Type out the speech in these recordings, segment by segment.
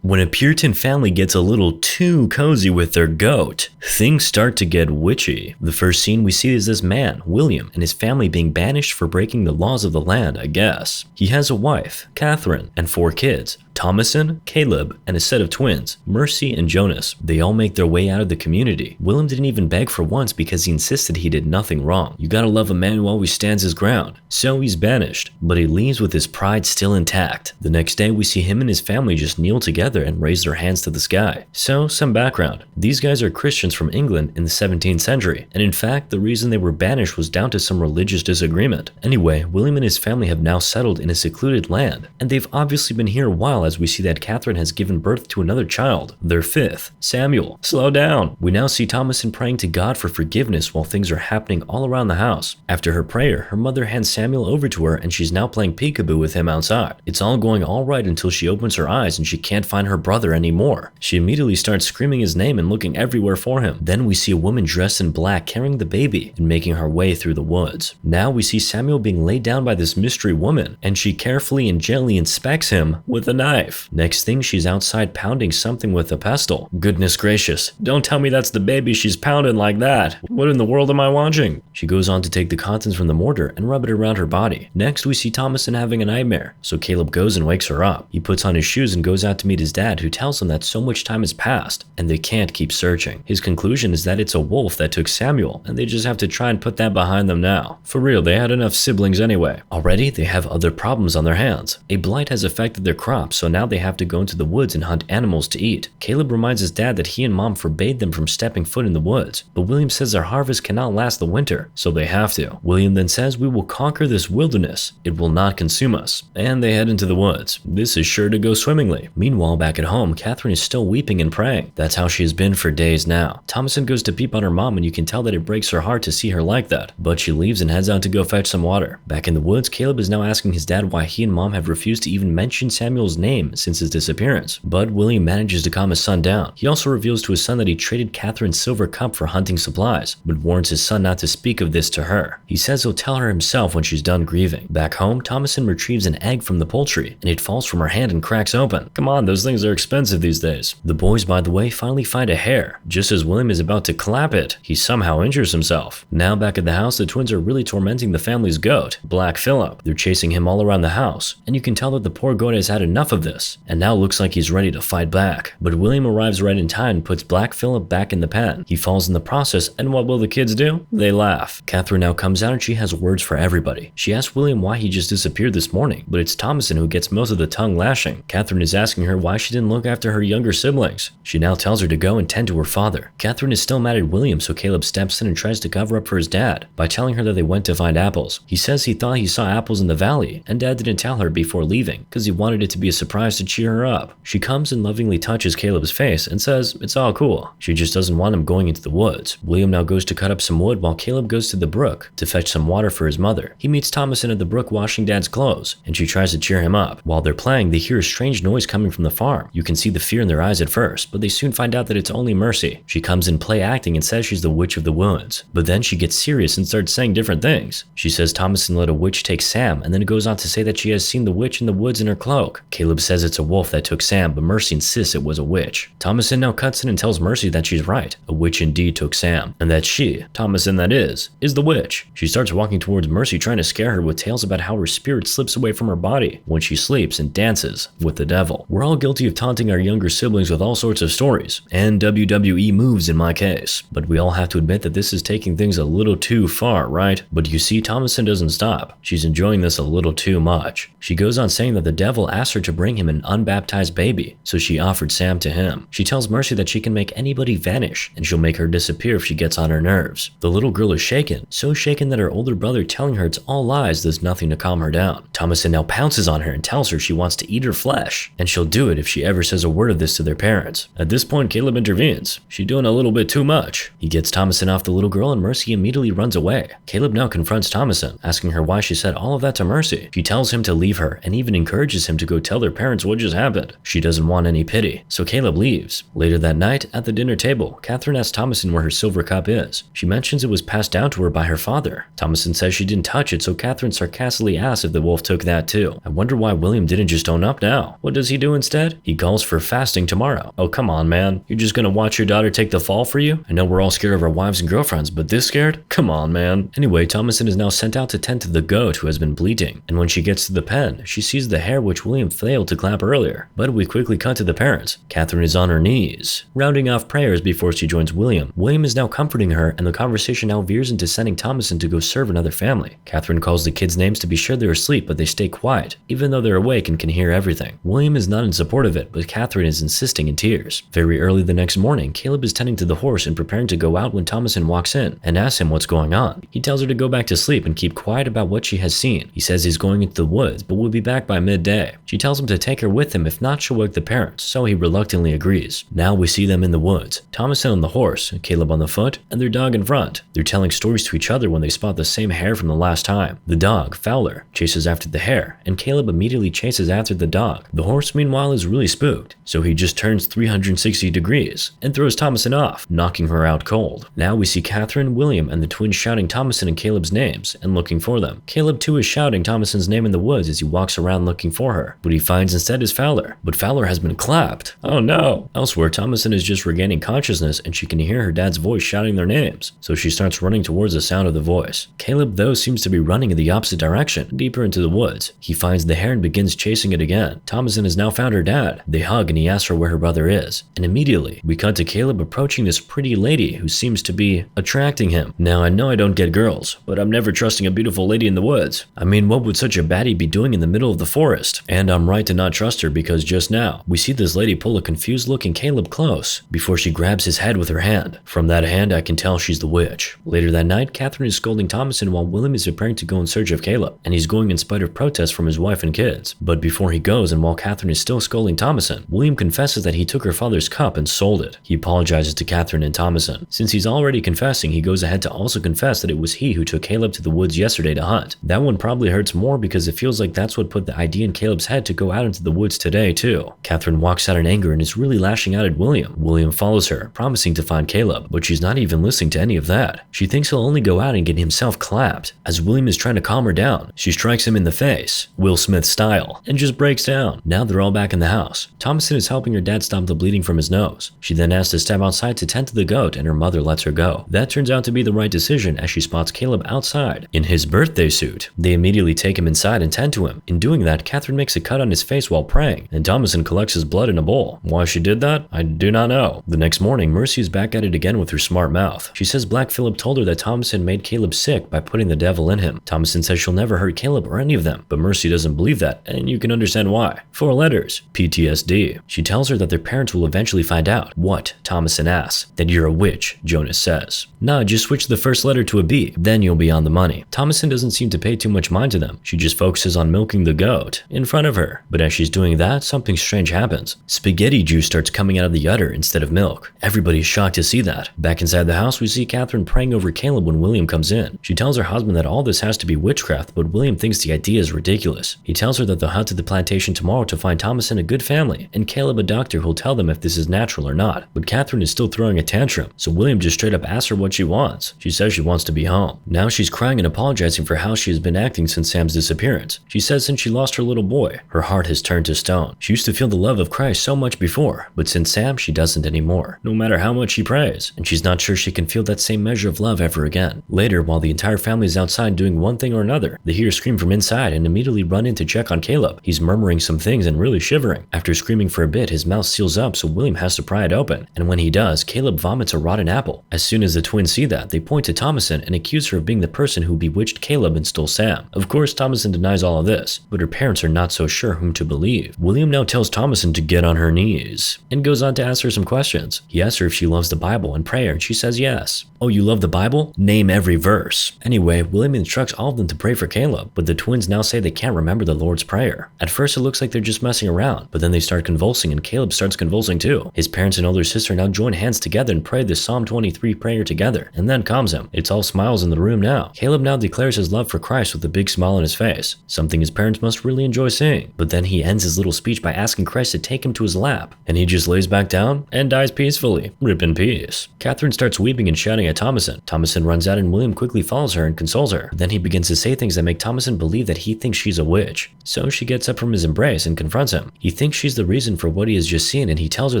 When a Puritan family gets a little too cozy with their goat, things start to get witchy. The first scene we see is this man, William, and his family being banished for breaking the laws of the land, I guess. He has a wife, Catherine, and 4 kids. Thomason, Caleb, and a set of twins, Mercy and Jonas. They all make their way out of the community. William didn't even beg for once because he insisted he did nothing wrong. You gotta love a man who always stands his ground. So he's banished, but he leaves with his pride still intact. The next day we see him and his family just kneel together and raise their hands to the sky. So, some background. These guys are Christians from England in the 17th century, and in fact, the reason they were banished was down to some religious disagreement. Anyway, William and his family have now settled in a secluded land, and they've obviously been here a while as we see that Catherine has given birth to another child, their 5th, Samuel. Slow down. We now see Thomason praying to God for forgiveness while things are happening all around the house. After her prayer, her mother hands Samuel over to her and she's now playing peekaboo with him outside. It's all going all right until she opens her eyes and she can't find her brother anymore. She immediately starts screaming his name and looking everywhere for him. Then we see a woman dressed in black carrying the baby and making her way through the woods. Now we see Samuel being laid down by this mystery woman, and she carefully and gently inspects him with a knife. Next thing, she's outside pounding something with a pestle. Goodness gracious, don't tell me that's the baby she's pounding like that. What in the world am I watching? She goes on to take the contents from the mortar and rub it around her body. Next, we see Thomason having a nightmare, so Caleb goes and wakes her up. He puts on his shoes and goes out to meet his dad, who tells him that so much time has passed and they can't keep searching. His conclusion is that it's a wolf that took Samuel and they just have to try and put that behind them now. For real, they had enough siblings anyway. Already, they have other problems on their hands. A blight has affected their crops, so now they have to go into the woods and hunt animals to eat. Caleb reminds his dad that he and mom forbade them from stepping foot in the woods, but William says their harvest cannot last the winter, so they have to. William then says, "We will conquer this wilderness. It will not consume us." And they head into the woods. This is sure to go swimmingly. Meanwhile, back at home, Catherine is still weeping and praying. That's how she has been for days now. Thomason goes to peep on her mom and you can tell that it breaks her heart to see her like that, but she leaves and heads out to go fetch some water. Back in the woods, Caleb is now asking his dad why he and mom have refused to even mention Samuel's name since his disappearance, but William manages to calm his son down. He also reveals to his son that he traded Catherine's silver cup for hunting supplies, but warns his son not to speak of this to her. He says he'll tell her himself when she's done grieving. Back home, Thomason retrieves an egg from the poultry, and it falls from her hand and cracks open. Come on, those things are expensive these days. The boys, by the way, finally find a hare. Just as William is about to clap it, he somehow injures himself. Now back at the house, the twins are really tormenting the family's goat, Black Phillip. They're chasing him all around the house, and you can tell that the poor goat has had enough of this, and now looks like he's ready to fight back. But William arrives right in time and puts Black Phillip back in the pen. He falls in the process, and what will the kids do? They laugh. Catherine now comes out and she has words for everybody. She asks William why he just disappeared this morning, but it's Thomason who gets most of the tongue lashing. Catherine is asking her why she didn't look after her younger siblings. She now tells her to go and tend to her father. Catherine is still mad at William, so Caleb steps in and tries to cover up for his dad by telling her that they went to find apples. He says he thought he saw apples in the valley, and dad didn't tell her before leaving because he wanted it to be a surprise to cheer her up. She comes and lovingly touches Caleb's face and says it's all cool. She just doesn't want him going into the woods. William now goes to cut up some wood while Caleb goes to the brook to fetch some water for his mother. He meets Thomason at the brook washing dad's clothes, and she tries to cheer him up. While they're playing, they hear a strange noise coming from the farm. You can see the fear in their eyes at first, but they soon find out that it's only Mercy. She comes in play acting and says she's the witch of the woods, but then she gets serious and starts saying different things. She says Thomason let a witch take Sam, and then goes on to say that she has seen the witch in the woods in her cloak. Caleb says it's a wolf that took Sam, but Mercy insists it was a witch. Thomason now cuts in and tells Mercy that she's right. A witch indeed took Sam, and that she, Thomason that is the witch. She starts walking towards Mercy, trying to scare her with tales about how her spirit slips away from her body when she sleeps and dances with the devil. We're all guilty of taunting our younger siblings with all sorts of stories, and WWE moves in my case. But we all have to admit that this is taking things a little too far, right? But you see, Thomason doesn't stop. She's enjoying this a little too much. She goes on saying that the devil asked her to bring him an unbaptized baby, so she offered Sam to him. She tells Mercy that she can make anybody vanish, and she'll make her disappear if she gets on her nerves. The little girl is shaken, so shaken that her older brother telling her it's all lies does nothing to calm her down. Thomason now pounces on her and tells her she wants to eat her flesh, and she'll do it if she ever says a word of this to their parents. At this point, Caleb intervenes. She's doing a little bit too much. He gets Thomason off the little girl and Mercy immediately runs away. Caleb now confronts Thomason, asking her why she said all of that to Mercy. She tells him to leave her and even encourages him to go tell their parents what just happened. She doesn't want any pity, so Caleb leaves. Later that night, at the dinner table, Catherine asks Thomasin where her silver cup is. She mentions it was passed down to her by her father. Thomasin says she didn't touch it, so Catherine sarcastically asks if the wolf took that too. I wonder why William didn't just own up now. What does he do instead? He calls for fasting tomorrow. Oh, come on, man. You're just gonna watch your daughter take the fall for you? I know we're all scared of our wives and girlfriends, but this scared? Come on, man. Anyway, Thomasin is now sent out to tend to the goat who has been bleeding, and when she gets to the pen, she sees the hair which William failed to clap earlier. But we quickly cut to the parents. Catherine is on her knees, rounding off prayers before she joins William. William is now comforting her, and the conversation now veers into sending Thomasin to go serve another family. Catherine calls the kids' names to be sure they're asleep, but they stay quiet, even though they're awake and can hear everything. William is not in support of it, but Catherine is insisting in tears. Very early the next morning, Caleb is tending to the horse and preparing to go out when Thomasin walks in and asks him what's going on. He tells her to go back to sleep and keep quiet about what she has seen. He says he's going into the woods, but will be back by midday. She tells him to take her with him, if not she'll wake the parents, so he reluctantly agrees. Now we see them in the woods, Thomasin on the horse, Caleb on the foot, and their dog in front. They're telling stories to each other when they spot the same hare from the last time. The dog, Fowler, chases after the hare, and Caleb immediately chases after the dog. The horse, meanwhile, is really spooked, so he just turns 360 degrees and throws Thomasin off, knocking her out cold. Now we see Catherine, William, and the twins shouting Thomasin and Caleb's names and looking for them. Caleb too is shouting Thomasin's name in the woods as he walks around looking for her. What he finds instead is Fowler, but Fowler has been clapped. Oh no! Elsewhere, Thomasin is just regaining consciousness and she can hear her dad's voice shouting their names, so she starts running towards the sound of the voice. Caleb though seems to be running in the opposite direction, deeper into the woods. He finds the hare and begins chasing it again. Thomasin has now found her dad. They hug and he asks her where her brother is, and immediately we cut to Caleb approaching this pretty lady who seems to be attracting him. Now I know I don't get girls, but I'm never trusting a beautiful lady in the woods. I mean, what would such a baddie be doing in the middle of the forest? And I'm right to not trust her because just now, we see this lady pull a confused looking Caleb close before she grabs his head with her hand. From that hand, I can tell she's the witch. Later that night, Catherine is scolding Thomasin while William is preparing to go in search of Caleb, and he's going in spite of protests from his wife and kids. But before he goes, and while Catherine is still scolding Thomasin, William confesses that he took her father's cup and sold it. He apologizes to Catherine and Thomasin. Since he's already confessing, he goes ahead to also confess that it was he who took Caleb to the woods yesterday to hunt. That one probably hurts more because it feels like that's what put the idea in Caleb's head to go out into the woods today too. Catherine walks out in anger and is really lashing out at William. William follows her, promising to find Caleb, but she's not even listening to any of that. She thinks he'll only go out and get himself clapped. As William is trying to calm her down, she strikes him in the face, Will Smith style, and just breaks down. Now they're all back in the house. Thomasin is helping her dad stop the bleeding from his nose. She then asks to step outside to tend to the goat and her mother lets her go. That turns out to be the right decision as she spots Caleb outside in his birthday suit. They immediately take him inside and tend to him. In doing that, Catherine makes a cut on his face while praying, and Thomasin collects his blood in a bowl. Why she did that? I do not know. The next morning, Mercy is back at it again with her smart mouth. She says Black Phillip told her that Thomasin made Caleb sick by putting the devil in him. Thomasin says she'll never hurt Caleb or any of them, but Mercy doesn't believe that, and you can understand why. 4 letters. PTSD. She tells her that their parents will eventually find out what Thomasin asks. That you're a witch, Jonas says. Nah, just switch the first letter to a B, then you'll be on the money. Thomasin doesn't seem to pay too much mind to them. She just focuses on milking the goat in front of her. But as she's doing that, something strange happens. Spaghetti juice starts coming out of the udder instead of milk. Everybody's shocked to see that. Back inside the house, we see Catherine praying over Caleb when William comes in. She tells her husband that all this has to be witchcraft, but William thinks the idea is ridiculous. He tells her that they'll head to the plantation tomorrow to find Thomasin a good family, and Caleb a doctor who'll tell them if this is natural or not. But Catherine is still throwing a tantrum, so William just straight up asks her what she wants. She says she wants to be home. Now she's crying and apologizing for how she has been acting since Sam's disappearance. She says since she lost her little boy, her heart has turned to stone. She used to feel the love of Christ so much before, but since Sam, she doesn't anymore, no matter how much she prays, and she's not sure she can feel that same measure of love ever again. Later, while the entire family is outside doing one thing or another, they hear a scream from inside and immediately run in to check on Caleb. He's murmuring some things and really shivering. After screaming for a bit, his mouth seals up, so William has to pry it open, and when he does, Caleb vomits a rotten apple. As soon as the twins see that, they point to Thomasin and accuse her of being the person who bewitched Caleb and stole Sam. Of course, Thomasin denies all of this, but her parents are not so sure whom to believe. William now tells Thomasin to get on her knees, and goes on to ask her some questions. He asks her if she loves the Bible and prayer, and she says yes. Oh, you love the Bible? Name every verse. Anyway, William instructs all of them to pray for Caleb, but the twins now say they can't remember the Lord's Prayer. At first it looks like they're just messing around, but then they start convulsing and Caleb starts convulsing too. His parents and older sister now join hands together and pray the Psalm 23 prayer together, and then calms him. It's all smiles in the room now. Caleb now declares his love for Christ with a big smile on his face, something his parents must really enjoy seeing. But then he ends his little speech by asking Christ to take him to his lap, and he just lays back down and dies peacefully. Rip in peace. Catherine starts weeping and shouting at Thomasin. Thomasin runs out and William quickly follows her and consoles her. Then he begins to say things that make Thomasin believe that he thinks she's a witch. So she gets up from his embrace and confronts him. He thinks she's the reason for what he has just seen, and he tells her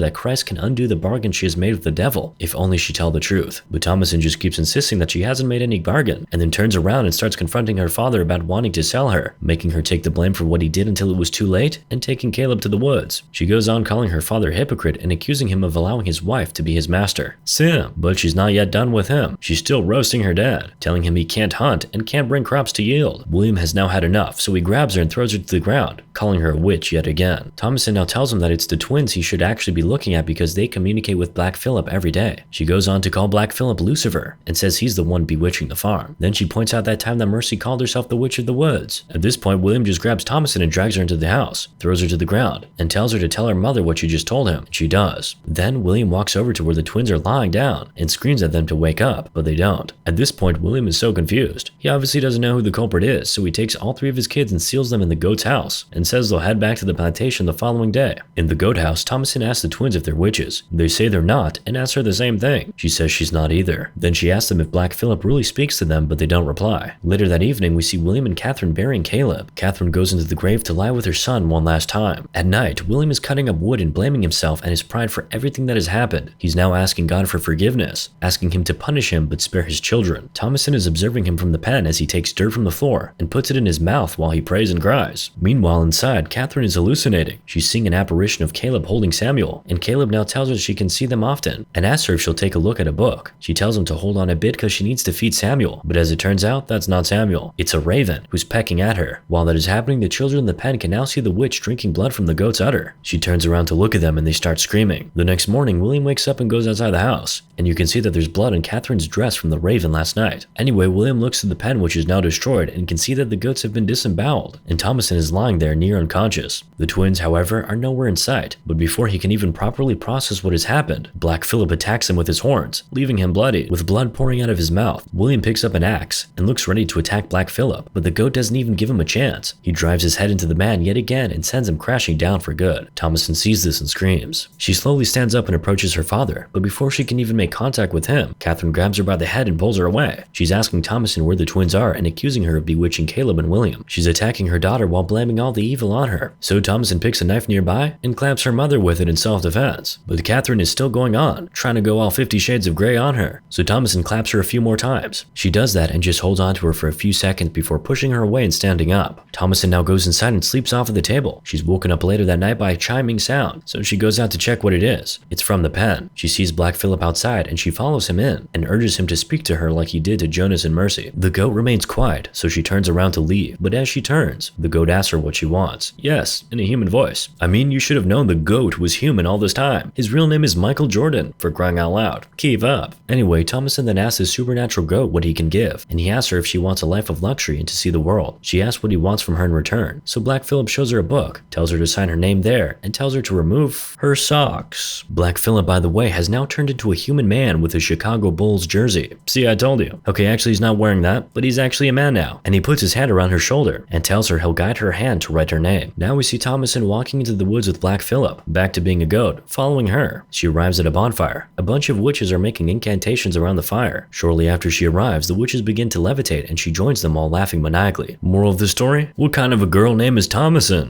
that Christ can undo the bargain she has made with the devil, if only she tell the truth. But Thomasin just keeps insisting that she hasn't made any bargain, and then turns around and starts confronting her father about wanting to sell her, making her take the blame for what he did until it was too late, and taking Caleb to the woods. She goes on calling her father a hypocrite and accusing him of allowing his wife to be his master. Sim, but she's not yet done with him. She's still roasting her dad, telling him he can't hunt and can't bring crops to yield. William has now had enough, so he grabs her and throws her to the ground, calling her a witch yet again. Thomasin now tells him that it's the twins he should actually be looking at because they communicate with Black Phillip every day. She goes on to call Black Phillip Lucifer and says he's the one bewitching the farm. Then she points out that time that Mercy called herself the Witch of the Woods. At this point, William just grabs Thomasin and drags her into the house, throws her to the ground, and tells her to tell her mother what she just told him. She does. Then William walks over to where the twins are lying down and screams at them to wake up, but they don't. At this point, William is so confused. He obviously doesn't know who the culprit is, so he takes all three of his kids and seals them in the goat's house, and says they'll head back to the plantation the following day. In the goat house, Thomasin asks the twins if they're witches. They say they're not, and asks her the same thing. She says she's not either. Then she asks them if Black Phillip really speaks to them, but they don't reply. Later that evening, we see William and Catherine burying Caleb. Catherine goes into the grave to lie with her son one last time. At night, William is cutting up wood and blaming himself and his pride for everything that has happened. He's now asking God for forgiveness, asking him to punish him but spare his children. Thomasin is observing him from the pen as he takes dirt from the floor and puts it in his mouth while he prays and cries. Meanwhile, inside, Catherine is hallucinating. She's seeing an apparition of Caleb holding Samuel, and Caleb now tells her she can see them often and asks her if she'll take a look at a book. She tells him to hold on a bit because she needs to feed Samuel, but as it turns out, that's not Samuel. It's a raven who's pecking at her. While that is happening, the children in the pen can now see the witch drinking blood from the goat's udder. She turns around to look at them and they start screaming. The next morning, William wakes up and goes outside the house, and you can see that there's blood on Catherine's dress from the raven last night. Anyway, William looks at the pen, which is now destroyed, and can see that the goats have been disemboweled, and Thomasin is lying there near unconscious. The twins, however, are nowhere in sight, but before he can even properly process what has happened, Black Phillip attacks him with his horns, leaving him bloody, with blood pouring out of his mouth. William picks up an axe and looks ready to attack Black Phillip, but the goat doesn't even give him a chance. He drives his head into the man yet again and sends him crashing down for good. Thomasin sees this and screams. She slowly stands up and approaches her father, but before she can even make contact with him, Catherine grabs her by the head and pulls her away. She's asking Thomasin where the twins are and accusing her of bewitching Caleb and William. She's attacking her daughter while blaming all the evil on her. So Thomasin picks a knife nearby and claps her mother with it in self-defense. But Catherine is still going on, trying to go all 50 Shades of Grey on her. So Thomasin claps her a few more times. She does that and just holds on to her for a few seconds before pushing her away and standing up. Thomasin now goes inside and sleeps off at the table. She's woken up later that night by a chiming sound, so she goes out to check what it is. It's from the pen. She sees Black Phillip outside and she follows him in and urges him to speak to her like he did to Jonas and Mercy. The goat remains quiet, so she turns around to leave, but as she turns, the goat asks her what she wants. Yes, in a human voice. I mean, you should have known the goat was human all this time. His real name is Michael Jordan, for crying out loud. Keep up. Anyway, Thomasin then asks his supernatural goat what he can give, and he asks her if she wants a life of luxury and to see the world. She asks what he wants from her in return, so Black Phillip shows her a book, tells her to sign her name there, and tells her to remove her socks. Black Phillip, by the way, has now turned into a human man with a Chicago Bulls jersey. See, I told you. Okay, actually he's not wearing that, but he's actually a man now, and he puts his hand around her shoulder and tells her he'll guide her hand to write her name. Now we see Thomasin walking into the woods with Black Phillip, back to being a goat, following her. She arrives at a bonfire. A bunch of witches are making incantations around the fire. Shortly after she arrives, the witches begin to levitate and she joins them all laughing maniacally. Moral of the story? What kind of a girl name is Thomasin?